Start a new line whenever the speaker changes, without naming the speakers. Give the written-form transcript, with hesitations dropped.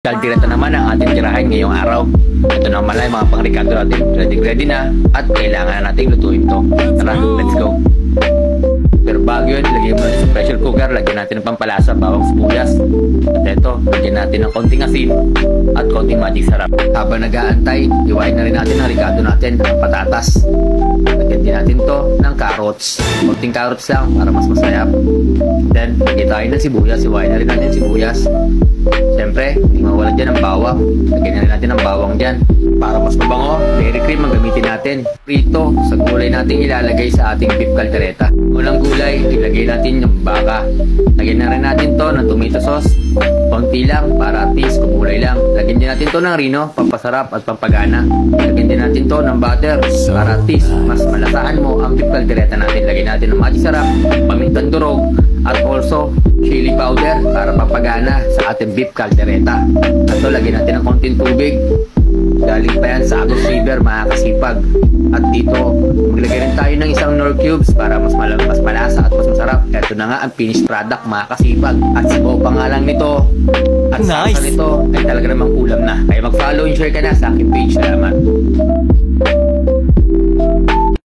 Kaldereta naman ang ating tirahin ngayong araw. Ito naman lang yung mga pang-ricado natin. Ready na at kailangan na nating lutuin to. Tara, let's go. Pero bago yun, ilagay mo sa pressure cooker, lagyan natin ng pampalasa, bawang sibuyas. At ito, lagyan natin ng konting asin at konting magic sarap. Habang nag-aantay, iwain na rin natin ang ricado natin, ang patatas. Lagyan din natin to ng carrots. Konting carrots lang para mas masayap. Then, lagyan tayo ng sibuyas, iwain na rin natin sibuyas. Siyempre, hindi mawala dyan ang bawang. Lagyan na rin natin ang bawang dyan. Para mas mabango, dairy cream ang gamitin natin. Prito, sa gulay natin ilalagay sa ating beef caldereta. Unang gulay, ilagay natin yung baka. Lagyan na rin natin to ng tomato sauce. Konti lang para at least kumulay lang. Lagyan din natin to ng rino, pampasarap at pampagana. Lagyan din natin to ng butter para at least mas malasahan mo ang beef caldereta natin. Lagyan natin ng magic sarap, pamintang durog, at also chili powder para pampagana sa ating beef caldereta. At to, lagyan natin ng konting tubig. Galing pa yan sa Agos River, mga kasipag. At dito, maglagay rin tayo ng isang Knorr cubes para mas malasa at mas masarap. Ito na nga ang finished product, mga kasipag. At sabaw pa nga lang nito at salsa nito ay talaga namang ulam na. Kaya mag-follow and share ka na sa aking page. Salamat.